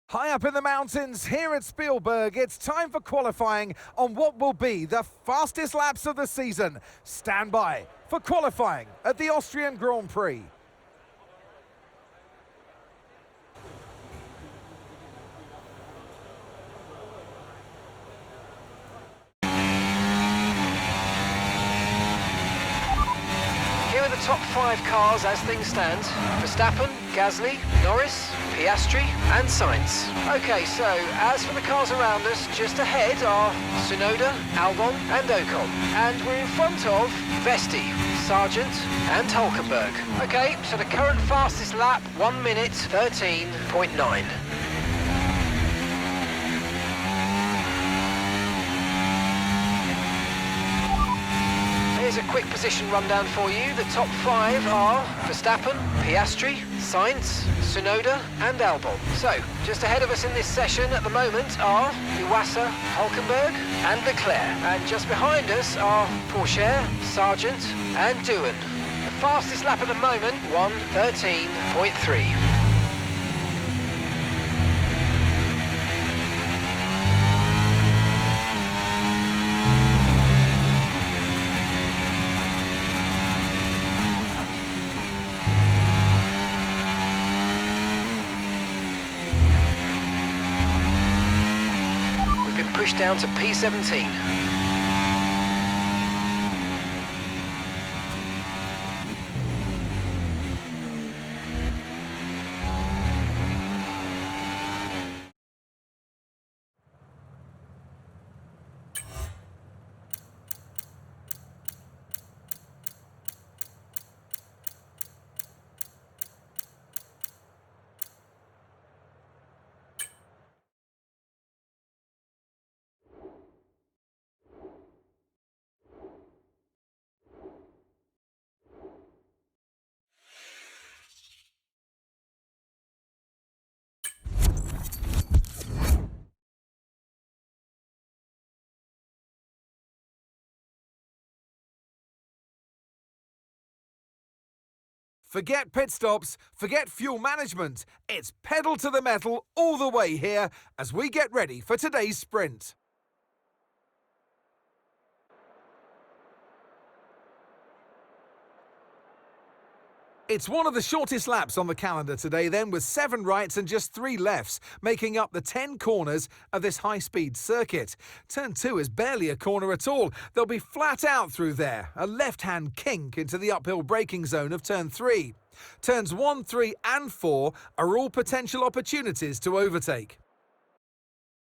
High up in the mountains here at Spielberg, it's time for qualifying on what will be the fastest laps of the season. Stand by for qualifying at the Austrian Grand Prix. Here are the top 5 cars as things stand. Verstappen, Gasly, Norris, Piastri and Sainz. Okay, so as for the cars around us, just ahead are Tsunoda, Albon and Ocon. And we're in front of Vesti, Sargent and Hulkenberg. Okay, so the current fastest lap, 1 minute 13.9. Here's a quick position rundown for you. The top 5 are Verstappen, Piastri, Sainz, Tsunoda and Albon. So, just ahead of us in this session at the moment are Iwasa, Hulkenberg and Leclerc. And just behind us are Pourchaire, Sargent and Doohan. The fastest lap at the moment, 1:13.3. Pushed down to P17. Forget pit stops, forget fuel management. It's pedal to the metal all the way here as we get ready for today's sprint. It's one of the shortest laps on the calendar today then, with 7 rights and just 3 lefts, making up the 10 corners of this high-speed circuit. Turn 2 is barely a corner at all. They'll be flat out through there, a left-hand kink into the uphill braking zone of Turn 3. Turns 1, 3 and 4 are all potential opportunities to overtake.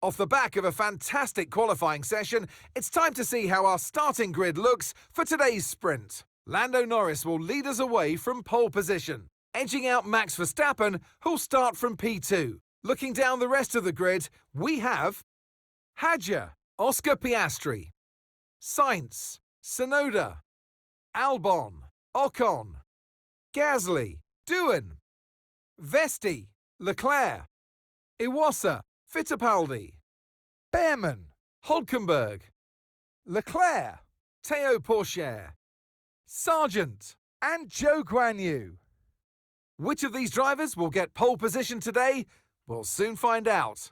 Off the back of a fantastic qualifying session, it's time to see how our starting grid looks for today's sprint. Lando Norris will lead us away from pole position, edging out Max Verstappen, who'll start from P2. Looking down the rest of the grid, we have Hadjar, Oscar Piastri, Sainz, Tsunoda, Albon, Ocon, Gasly, Doohan, Vesti, Leclerc, Iwasa, Fittipaldi, Behrman, Hulkenberg, Leclerc, Théo Pourchaire, Sargent and Zhou Guanyu. Which of these drivers will get pole position today? We'll soon find out.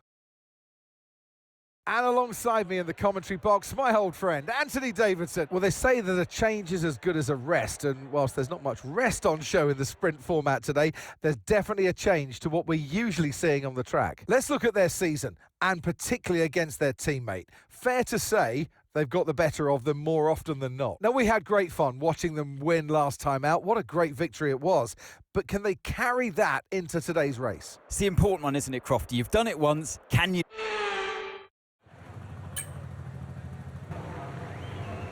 And alongside me in the commentary box, my old friend, Anthony Davidson. Well, they say that a change is as good as a rest, and whilst there's not much rest on show in the sprint format today, there's definitely a change to what we're usually seeing on the track. Let's look at their season, and particularly against their teammate. Fair to say, they've got the better of them more often than not. Now, we had great fun watching them win last time out. What a great victory it was. But can they carry that into today's race? It's the important one, isn't it, Crofty? You've done it once. Can you?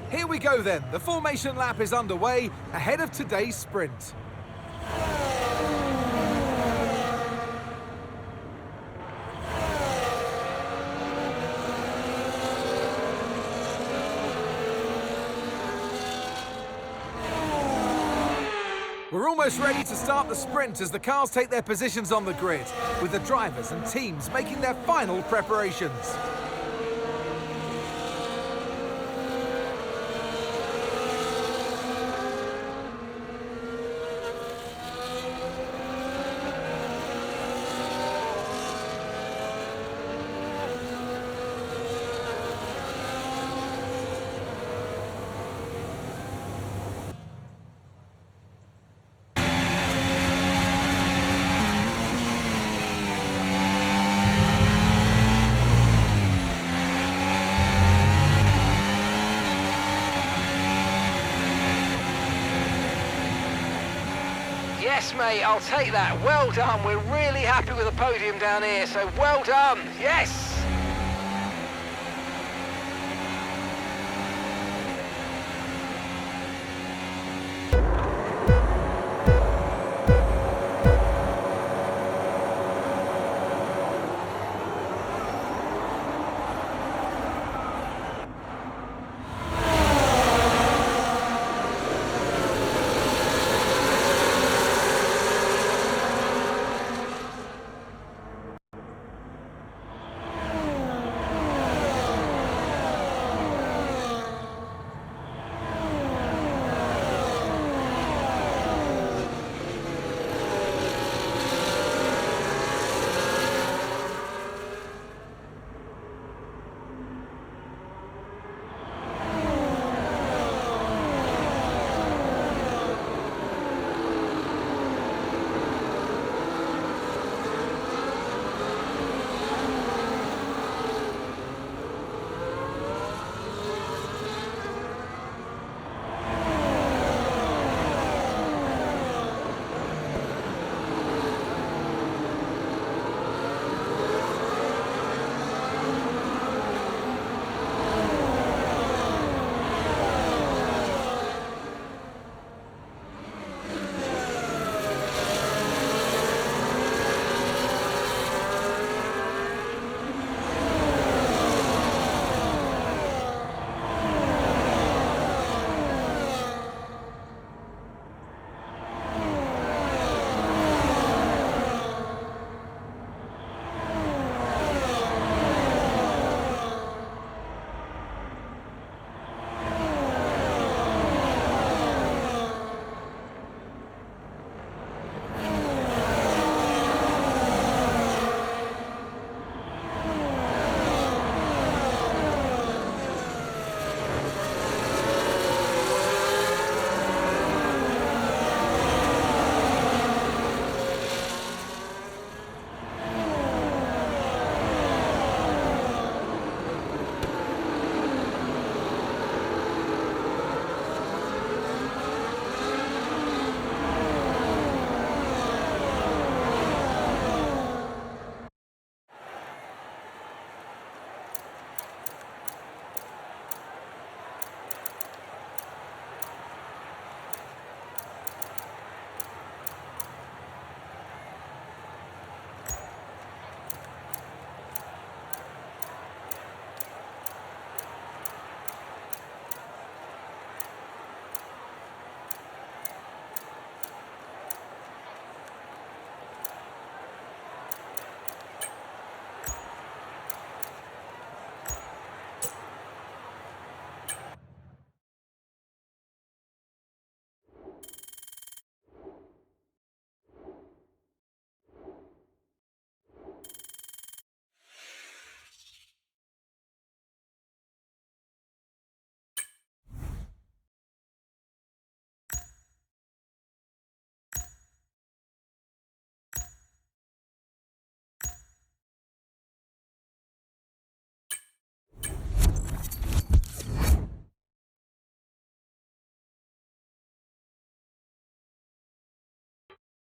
Here we go then. The formation lap is underway ahead of today's sprint. We're almost ready to start the sprint as the cars take their positions on the grid, with the drivers and teams making their final preparations. Yes, mate, I'll take that. Well done. We're really happy with the podium down here, so well done. Yes.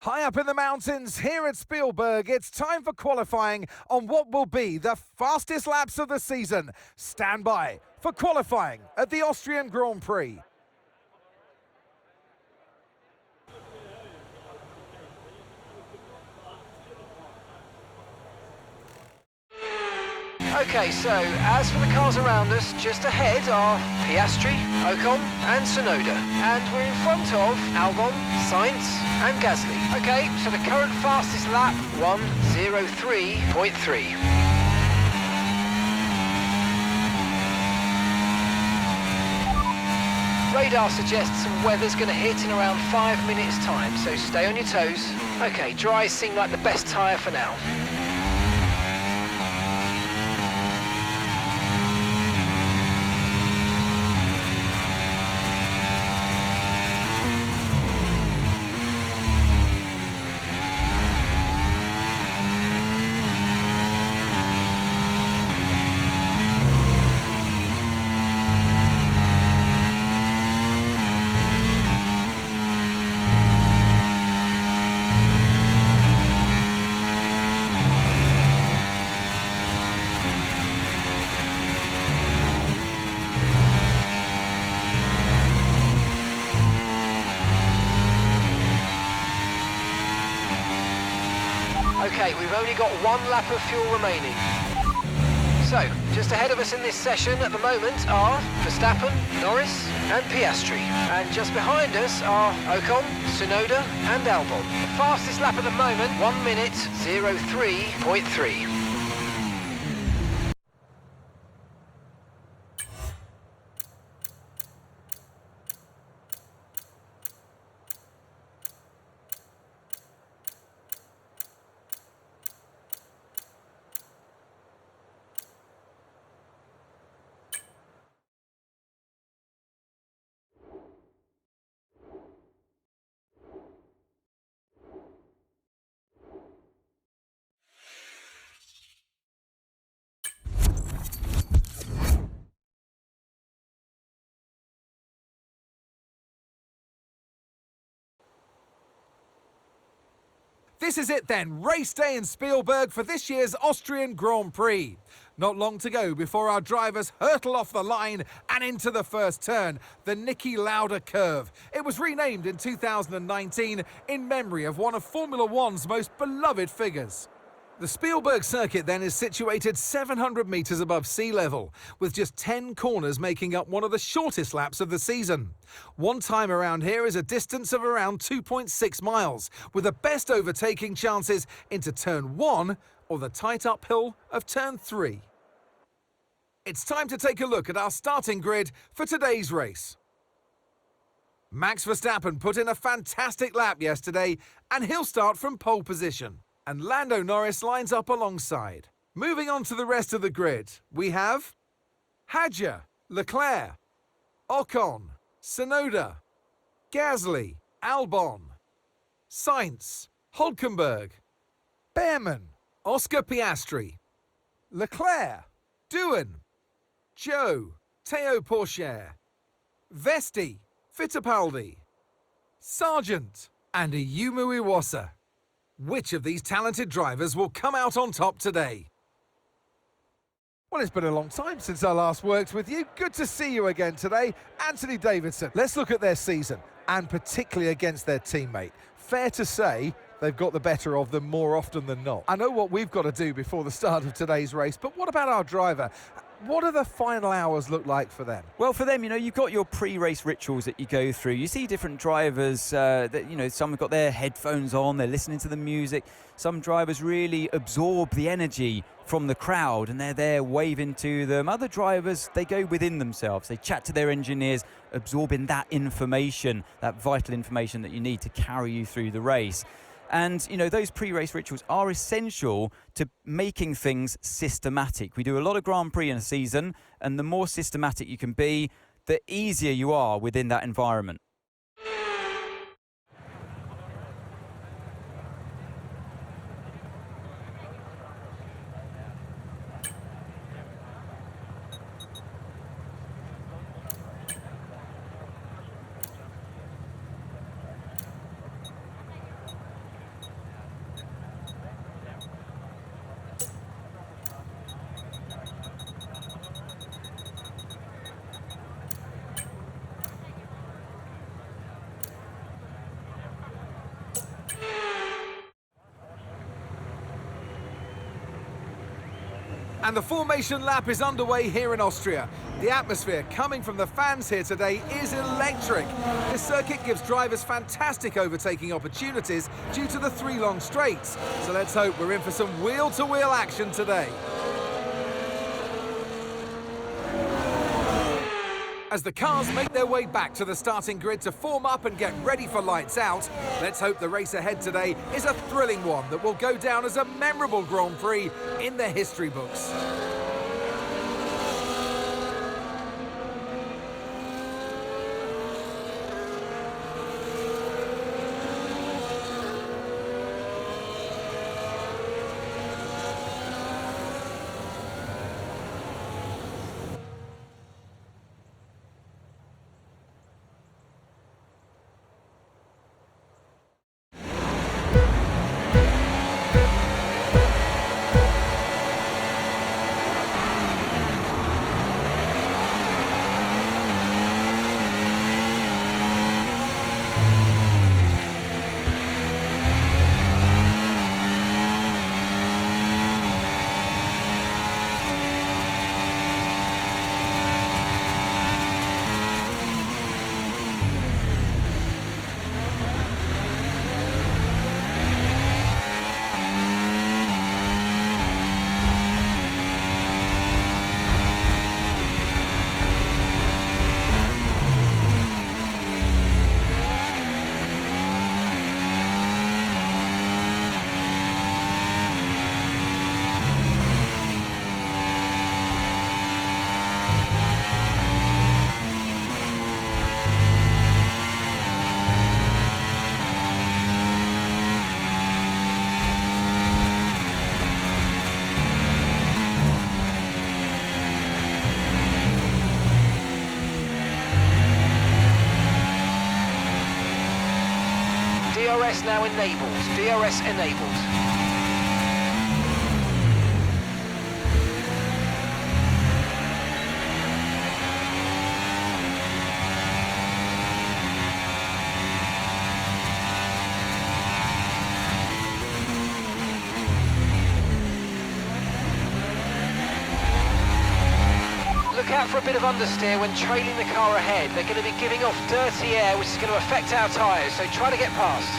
High up in the mountains here at Spielberg, it's time for qualifying on what will be the fastest laps of the season. Stand by for qualifying at the Austrian Grand Prix. Okay, so as for the cars around us, just ahead are Piastri, Ocon and Tsunoda. And we're in front of Albon, Sainz and Gasly. Okay, so the current fastest lap, 1:03.3. Radar suggests some weather's going to hit in around 5 minutes time, so stay on your toes. Okay, dries seem like the best tyre for now. Okay, we've only got 1 lap of fuel remaining. So, just ahead of us in this session at the moment are Verstappen, Norris and Piastri. And just behind us are Ocon, Tsunoda and Albon. The fastest lap at the moment, 1 minute 03.3. This is it then, race day in Spielberg for this year's Austrian Grand Prix. Not long to go before our drivers hurtle off the line and into the first turn, the Niki Lauda curve. It was renamed in 2019 in memory of one of Formula One's most beloved figures. The Spielberg circuit then is situated 700 metres above sea level, with just 10 corners making up one of the shortest laps of the season. One time around here is a distance of around 2.6 miles, with the best overtaking chances into turn 1 or the tight uphill of turn 3. It's time to take a look at our starting grid for today's race. Max Verstappen put in a fantastic lap yesterday, and he'll start from pole position. And Lando Norris lines up alongside. Moving on to the rest of the grid, we have Hadjar, Leclerc, Ocon, Tsunoda, Gasly, Albon, Sainz, Hülkenberg, Behrman, Oscar Piastri, Leclerc, Doohan, Joe, Théo Pourchaire, Vesti, Fittipaldi, Sargent, and Ayumu Iwasa. Which of these talented drivers will come out on top today? Well, it's been a long time since I last worked with you. Good to see you again today. Anthony Davidson. Let's look at their season, and particularly against their teammate. Fair to say they've got the better of them more often than not. I know what we've got to do before the start of today's race, but what about our driver? What do the final hours look like for them? Well, for them, you've got your pre-race rituals that you go through. You see different drivers that, some have got their headphones on, they're listening to the music. Some drivers really absorb the energy from the crowd and they're there waving to them. Other drivers, they go within themselves. They chat to their engineers, absorbing that information, that vital information that you need to carry you through the race. And, those pre-race rituals are essential to making things systematic. We do a lot of Grand Prix in a season, and the more systematic you can be, the easier you are within that environment. And the formation lap is underway here in Austria. The atmosphere coming from the fans here today is electric. This circuit gives drivers fantastic overtaking opportunities due to the 3 long straights. So let's hope we're in for some wheel-to-wheel action today. As the cars make their way back to the starting grid to form up and get ready for lights out, let's hope the race ahead today is a thrilling one that will go down as a memorable Grand Prix in the history books. DRS now enabled. DRS enabled. Look out for a bit of understeer when trailing the car ahead. They're going to be giving off dirty air, which is going to affect our tyres, so try to get past.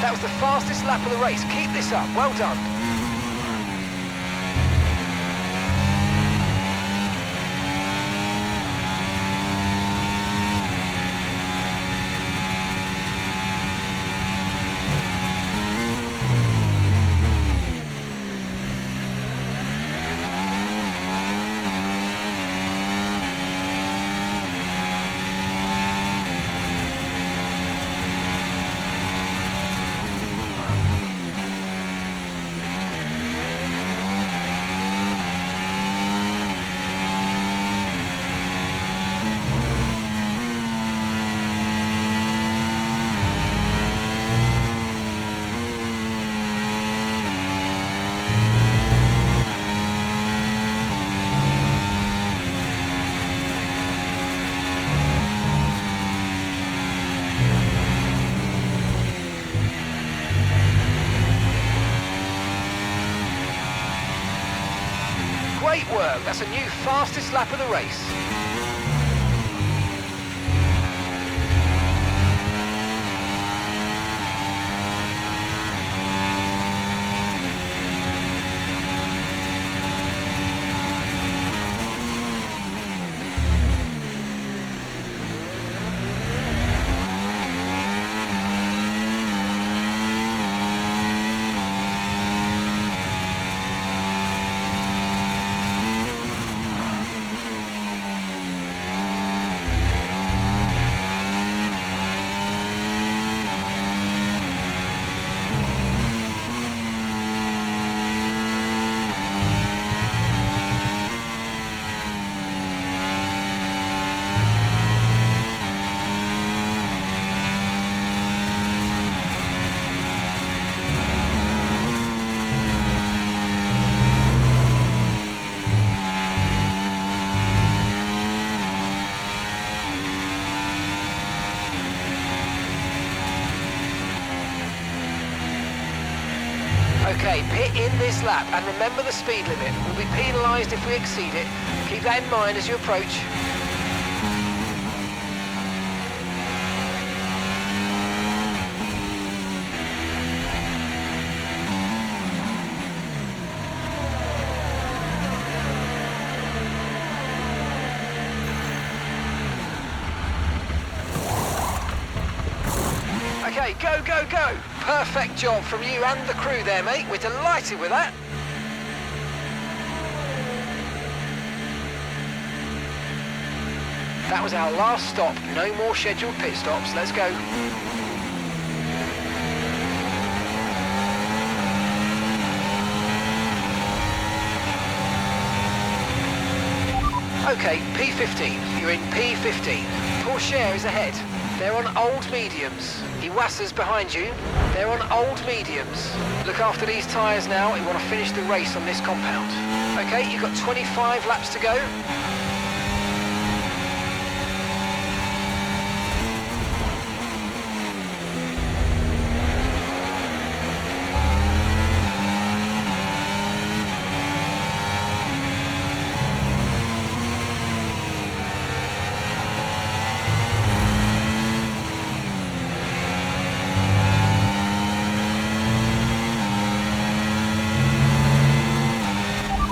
That was the fastest lap of the race. Keep this up. Well done. Great work. That's a new fastest lap of the race. Okay, pit in this lap and remember the speed limit. We'll be penalised if we exceed it. Keep that in mind as you approach. Okay, go, go, go! Perfect job from you and the crew there, mate. We're delighted with that. That was our last stop. No more scheduled pit stops. Let's go. Okay, P15. You're in P15. Porsche is ahead. They're on old mediums. Iwasa's behind you. They're on old mediums. Look after these tyres now. We want to finish the race on this compound. Okay, you've got 25 laps to go.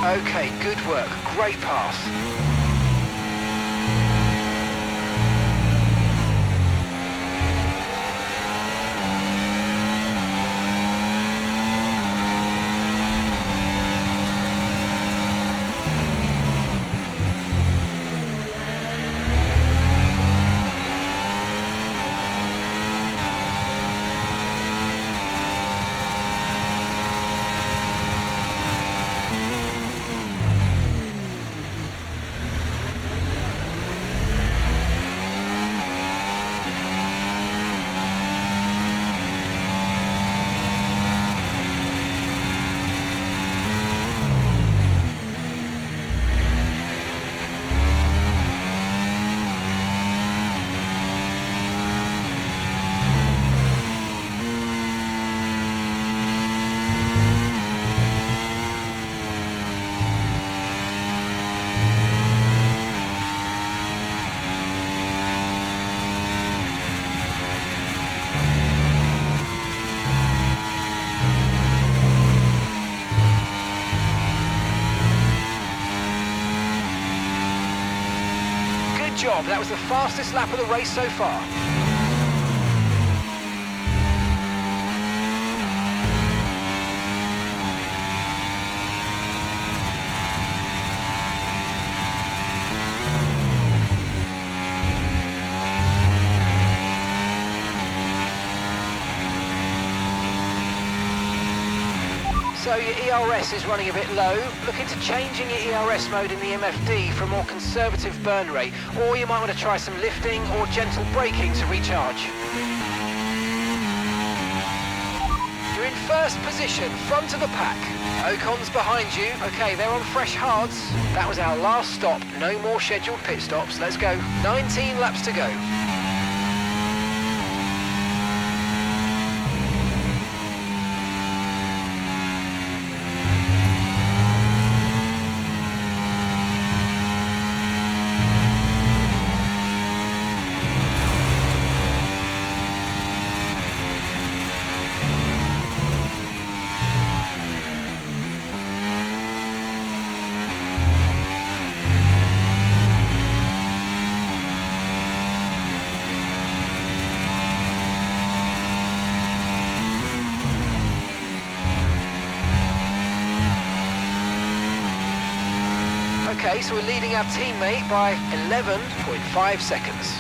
Okay, good work. Great pass. job. That was the fastest lap of the race so far. So your ERS is running a bit low. Look into changing your ERS mode in the MFD for a more conservative burn rate, or you might want to try some lifting or gentle braking to recharge. You're in first position, front of the pack. Ocon's behind you. Okay, they're on fresh hards. That was our last stop. No more scheduled pit stops. Let's go. 19 laps to go. Okay, so we're leading our teammate by 11.5 seconds.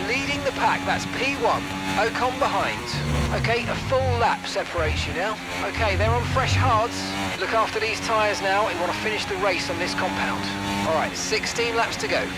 Leading the pack, that's P1, Ocon behind. Okay, a full lap separates you now. Okay, they're on fresh hards. Look after these tyres now and want to finish the race on this compound. All right, 16 laps to go.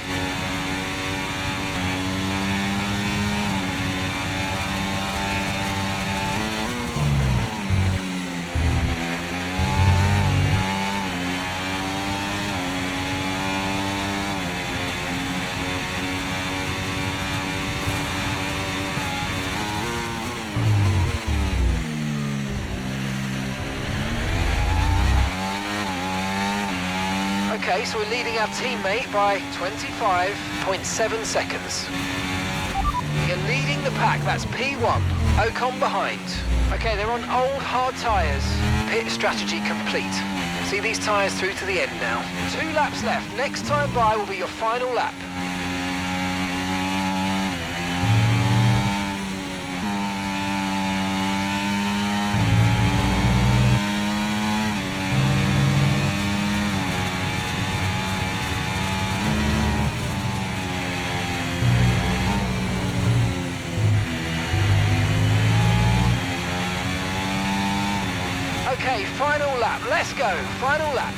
Okay, so we're leading our teammate by 25.7 seconds. You're leading the pack, that's P1, Ocon behind. Okay, they're on old hard tyres. Pit strategy complete. See these tyres through to the end now. 2 laps left, next time by will be your final lap. Okay, final lap, let's go, final lap.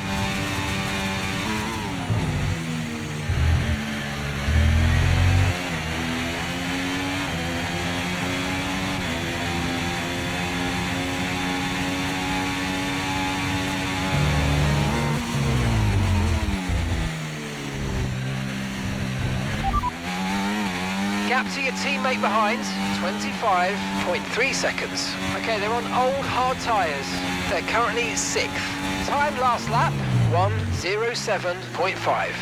gap to your teammate behind, 25.3 seconds. Okay, they're on old hard tyres. They're currently 6th. Time last lap, 1:07.5.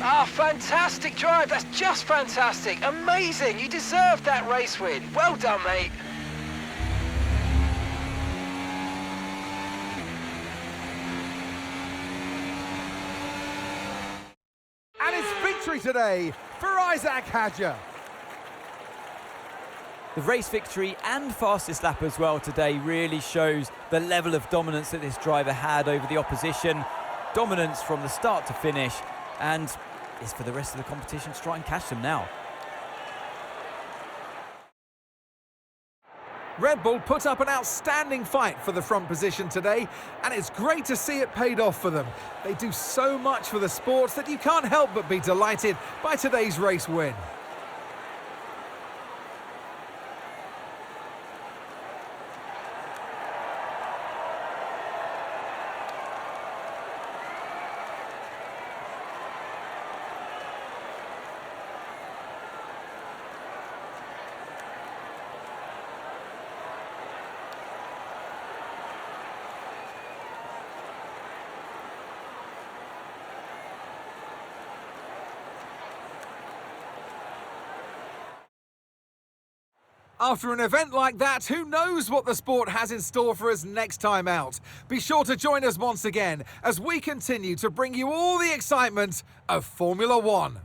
Ah, fantastic drive. That's just fantastic. Amazing. You deserved that race win. Well done, mate. And it's victory today for Isack Hadjar. The race victory and fastest lap as well today really shows the level of dominance that this driver had over the opposition. Dominance from the start to finish, and it's for the rest of the competition to try and catch them now. Red Bull put up an outstanding fight for the front position today, and it's great to see it paid off for them. They do so much for the sport that you can't help but be delighted by today's race win. After an event like that, who knows what the sport has in store for us next time out? Be sure to join us once again as we continue to bring you all the excitement of Formula One.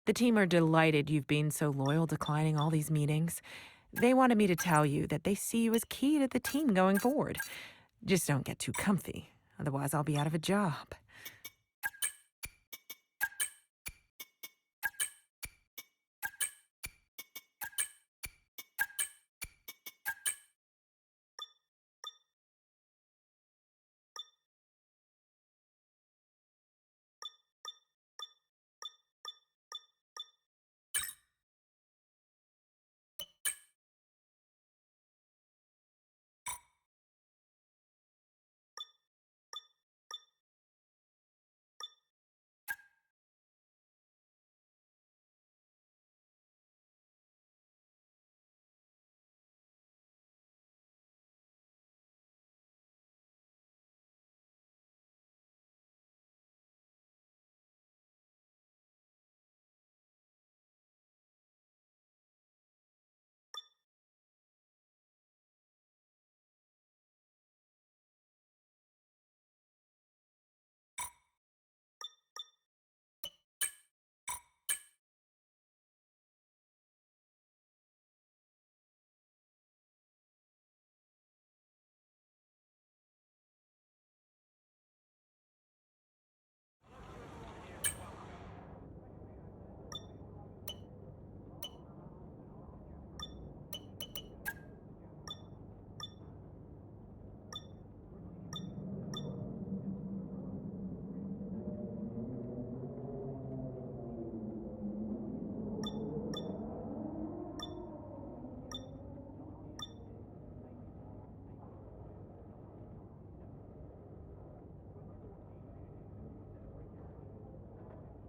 The team are delighted you've been so loyal, declining all these meetings. They wanted me to tell you that they see you as key to the team going forward. Just don't get too comfy, otherwise I'll be out of a job.